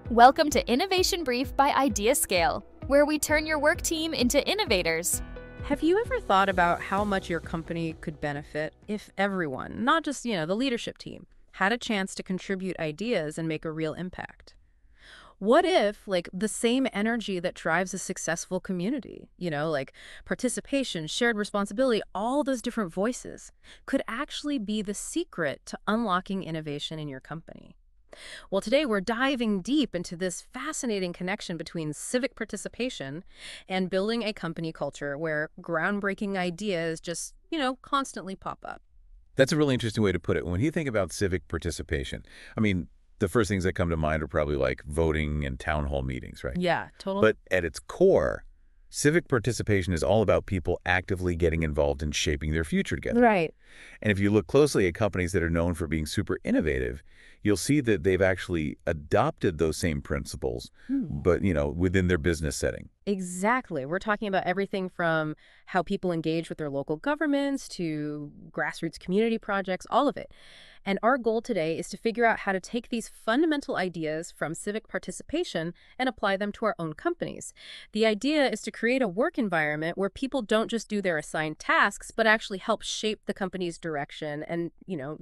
Welcome to Innovation Brief by IdeaScale, where we turn your work team into innovators. Have you ever thought about how much your company could benefit if everyone, not just, the leadership team, had a chance to contribute ideas and make a real impact? What if, the same energy that drives a successful community, like participation, shared responsibility, all those different voices, could actually be the secret to unlocking innovation in your company? Well, today we're diving deep into this fascinating connection between civic participation and building a company culture where groundbreaking ideas just, constantly pop up. That's a really interesting way to put it. When you think about civic participation, the first things that come to mind are probably like voting and town hall meetings, right? Yeah, totally. But at its core, civic participation is all about people actively getting involved in shaping their future together. Right. And if you look closely at companies that are known for being super innovative, you'll see that they've actually adopted those same principles, but, within their business setting. Exactly. We're talking about everything from how people engage with their local governments to grassroots community projects, all of it. And our goal today is to figure out how to take these fundamental ideas from civic participation and apply them to our own companies. The idea is to create a work environment where people don't just do their assigned tasks, but actually help shape the company's direction and,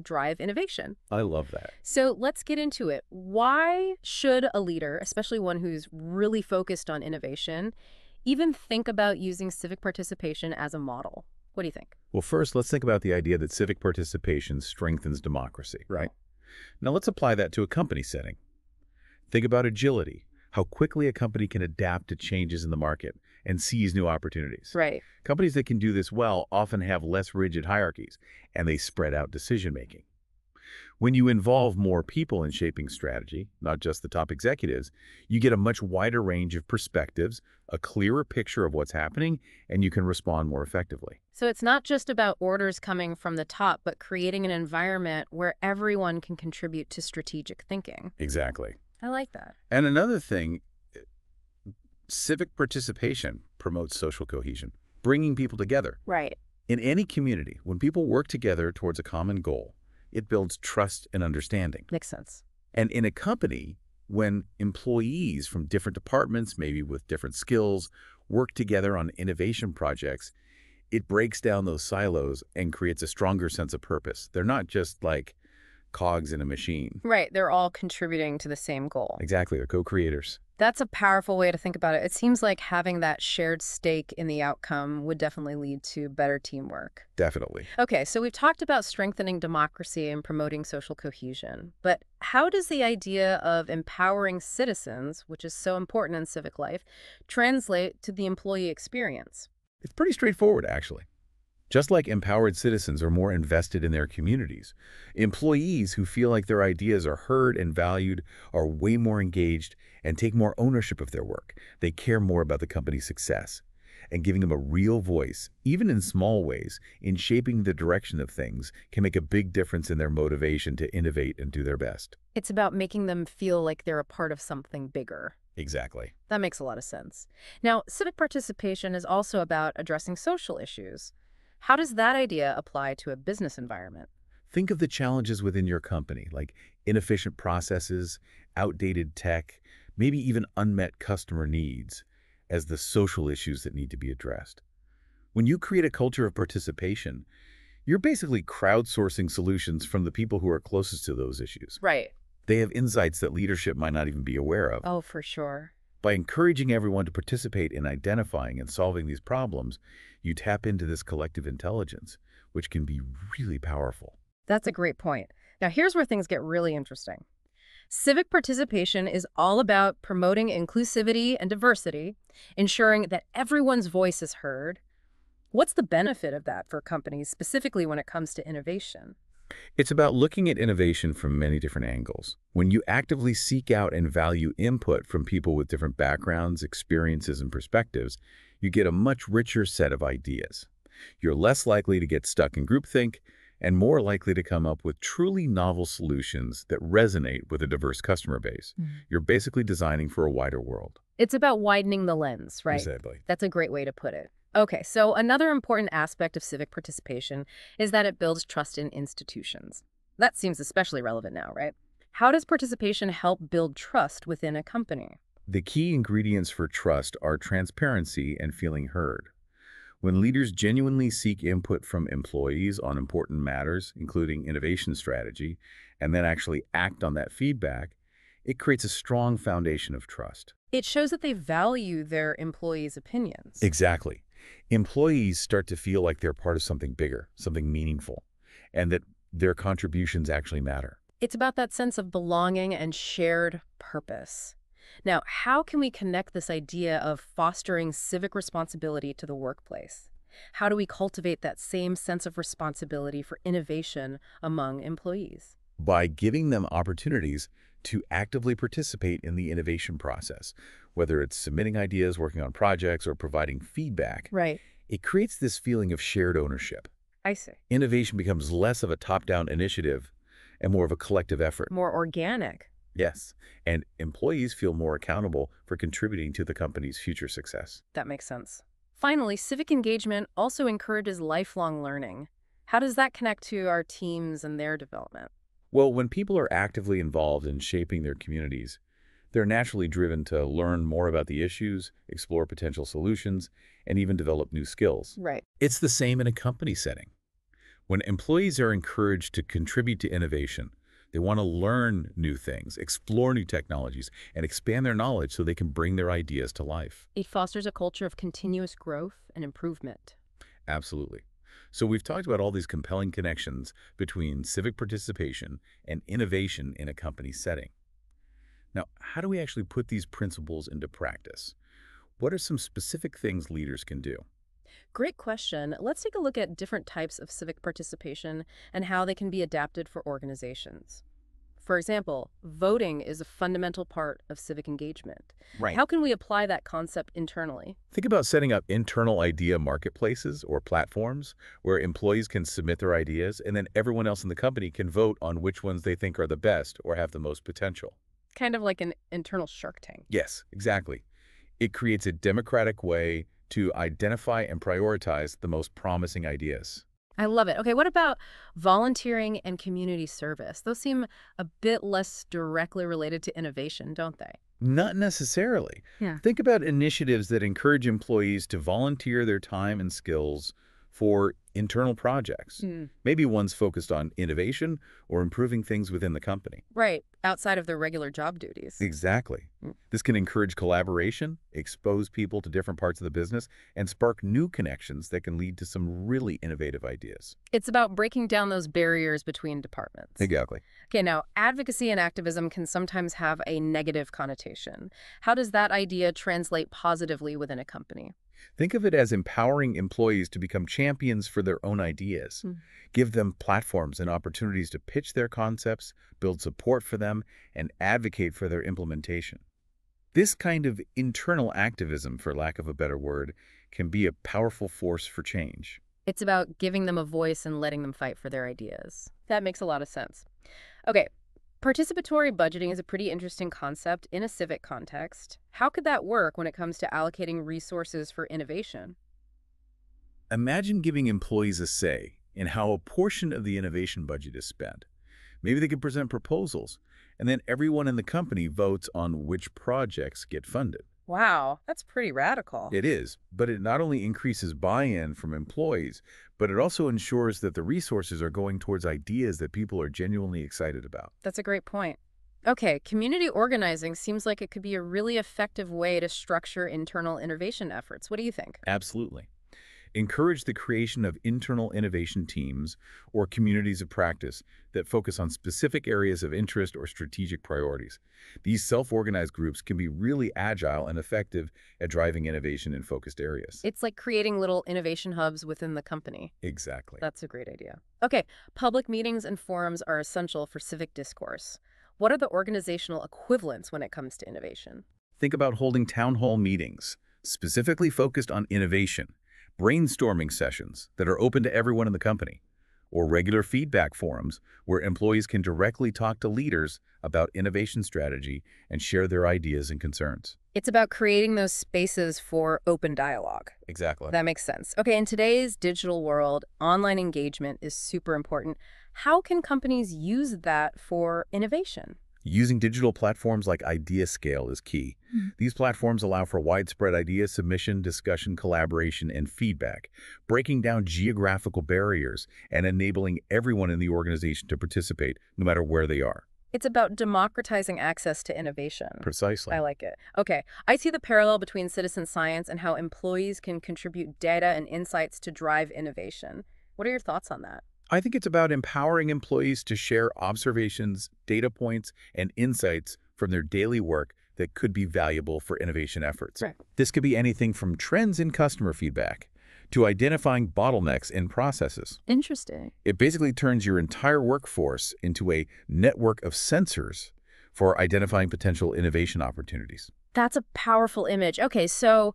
drive innovation. I love that. So let's get into it. Why should a leader, especially one who's really focused on innovation, even think about using civic participation as a model? What do you think? Well, first, let's think about the idea that civic participation strengthens democracy, right? Now, let's apply that to a company setting. Think about agility, how quickly a company can adapt to changes in the market and seize new opportunities. Right. Companies that can do this well often have less rigid hierarchies, and they spread out decision-making. When you involve more people in shaping strategy, not just the top executives, you get a much wider range of perspectives, a clearer picture of what's happening, and you can respond more effectively. So it's not just about orders coming from the top, but creating an environment where everyone can contribute to strategic thinking. Exactly. I like that. And another thing, civic participation promotes social cohesion, bringing people together. Right. In any community, when people work together towards a common goal, it builds trust and understanding. Makes sense. And in a company, when employees from different departments, maybe with different skills, work together on innovation projects, it breaks down those silos and creates a stronger sense of purpose. They're not just like cogs in a machine. Right. They're all contributing to the same goal. Exactly. They're co-creators. That's a powerful way to think about it. It seems like having that shared stake in the outcome would definitely lead to better teamwork. Definitely. Okay, so we've talked about strengthening democracy and promoting social cohesion. But how does the idea of empowering citizens, which is so important in civic life, translate to the employee experience? It's pretty straightforward, actually. Just like empowered citizens are more invested in their communities, employees who feel like their ideas are heard and valued are way more engaged and take more ownership of their work. They care more about the company's success. And giving them a real voice, even in small ways, in shaping the direction of things can make a big difference in their motivation to innovate and do their best. It's about making them feel like they're a part of something bigger. Exactly. That makes a lot of sense. Now, civic participation is also about addressing social issues. How does that idea apply to a business environment? Think of the challenges within your company, like inefficient processes, outdated tech, maybe even unmet customer needs, as the social issues that need to be addressed. When you create a culture of participation, you're basically crowdsourcing solutions from the people who are closest to those issues. Right. They have insights that leadership might not even be aware of. Oh, for sure. By encouraging everyone to participate in identifying and solving these problems, you tap into this collective intelligence, which can be really powerful. That's a great point. Now, here's where things get really interesting. Civic participation is all about promoting inclusivity and diversity, ensuring that everyone's voice is heard. What's the benefit of that for companies, specifically when it comes to innovation? It's about looking at innovation from many different angles. When you actively seek out and value input from people with different backgrounds, experiences, and perspectives, you get a much richer set of ideas. You're less likely to get stuck in groupthink and more likely to come up with truly novel solutions that resonate with a diverse customer base. You're basically designing for a wider world. It's about widening the lens, right? Exactly. That's a great way to put it. Okay, so another important aspect of civic participation is that it builds trust in institutions. That seems especially relevant now, right? How does participation help build trust within a company? The key ingredients for trust are transparency and feeling heard. When leaders genuinely seek input from employees on important matters, including innovation strategy, and then actually act on that feedback, it creates a strong foundation of trust. It shows that they value their employees' opinions. Exactly. Employees start to feel like they're part of something bigger, something meaningful, and that their contributions actually matter. It's about that sense of belonging and shared purpose. Now, how can we connect this idea of fostering civic responsibility to the workplace? How do we cultivate that same sense of responsibility for innovation among employees? By giving them opportunities to actively participate in the innovation process, whether it's submitting ideas, working on projects, or providing feedback, Right. it creates this feeling of shared ownership. I see. Innovation becomes less of a top-down initiative and more of a collective effort. More organic. Yes, and employees feel more accountable for contributing to the company's future success. That makes sense. Finally, civic engagement also encourages lifelong learning. How does that connect to our teams and their development? Well, when people are actively involved in shaping their communities, they're naturally driven to learn more about the issues, explore potential solutions, and even develop new skills. Right. It's the same in a company setting. When employees are encouraged to contribute to innovation, they want to learn new things, explore new technologies, and expand their knowledge so they can bring their ideas to life. It fosters a culture of continuous growth and improvement. Absolutely. So we've talked about all these compelling connections between civic participation and innovation in a company setting. Now, how do we actually put these principles into practice? What are some specific things leaders can do? Great question. Let's take a look at different types of civic participation and how they can be adapted for organizations. For example, voting is a fundamental part of civic engagement. Right. How can we apply that concept internally? Think about setting up internal idea marketplaces or platforms where employees can submit their ideas and then everyone else in the company can vote on which ones they think are the best or have the most potential. Kind of like an internal Shark Tank. Yes, exactly. It creates a democratic way to identify and prioritize the most promising ideas. I love it. Okay, what about volunteering and community service? Those seem a bit less directly related to innovation, don't they? Not necessarily. Yeah. Think about initiatives that encourage employees to volunteer their time and skills for internal projects. Maybe ones focused on innovation or improving things within the company. Right, outside of their regular job duties. Exactly. This can encourage collaboration, expose people to different parts of the business, and spark new connections that can lead to some really innovative ideas. It's about breaking down those barriers between departments. Exactly. Okay, now, advocacy and activism can sometimes have a negative connotation. How does that idea translate positively within a company? Think of it as empowering employees to become champions for their own ideas. Give them platforms and opportunities to pitch their concepts, build support for them, and advocate for their implementation. This kind of internal activism, for lack of a better word, can be a powerful force for change. It's about giving them a voice and letting them fight for their ideas. That makes a lot of sense. Okay, participatory budgeting is a pretty interesting concept in a civic context. How could that work when it comes to allocating resources for innovation? Imagine giving employees a say in how a portion of the innovation budget is spent. Maybe they could present proposals, and then everyone in the company votes on which projects get funded. Wow, that's pretty radical. It is, but it not only increases buy-in from employees, but it also ensures that the resources are going towards ideas that people are genuinely excited about. That's a great point. Okay, community organizing seems like it could be a really effective way to structure internal innovation efforts. What do you think? Absolutely. Encourage the creation of internal innovation teams or communities of practice that focus on specific areas of interest or strategic priorities. These self-organized groups can be really agile and effective at driving innovation in focused areas. It's like creating little innovation hubs within the company. Exactly. That's a great idea. Okay, public meetings and forums are essential for civic discourse. What are the organizational equivalents when it comes to innovation? Think about holding town hall meetings, specifically focused on innovation, brainstorming sessions that are open to everyone in the company, or regular feedback forums where employees can directly talk to leaders about innovation strategy and share their ideas and concerns. It's about creating those spaces for open dialogue. Exactly. That makes sense. Okay, in today's digital world, online engagement is super important. How can companies use that for innovation? Using digital platforms like IdeaScale is key. These platforms allow for widespread idea submission, discussion, collaboration, and feedback, breaking down geographical barriers and enabling everyone in the organization to participate, no matter where they are. It's about democratizing access to innovation. Precisely. I like it. Okay, I see the parallel between citizen science and how employees can contribute data and insights to drive innovation. What are your thoughts on that? I think it's about empowering employees to share observations, data points, and insights from their daily work that could be valuable for innovation efforts. Right. This could be anything from trends in customer feedback to identifying bottlenecks in processes. Interesting. It basically turns your entire workforce into a network of sensors for identifying potential innovation opportunities. That's a powerful image. Okay, so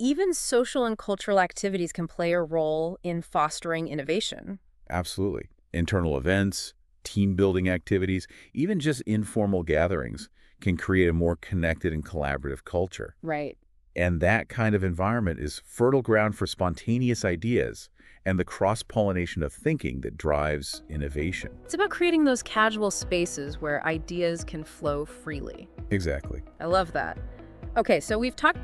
even social and cultural activities can play a role in fostering innovation. Absolutely. Internal events, team-building activities, even just informal gatherings can create a more connected and collaborative culture. Right. And that kind of environment is fertile ground for spontaneous ideas and the cross-pollination of thinking that drives innovation. It's about creating those casual spaces where ideas can flow freely. Exactly. I love that. Okay, so we've talked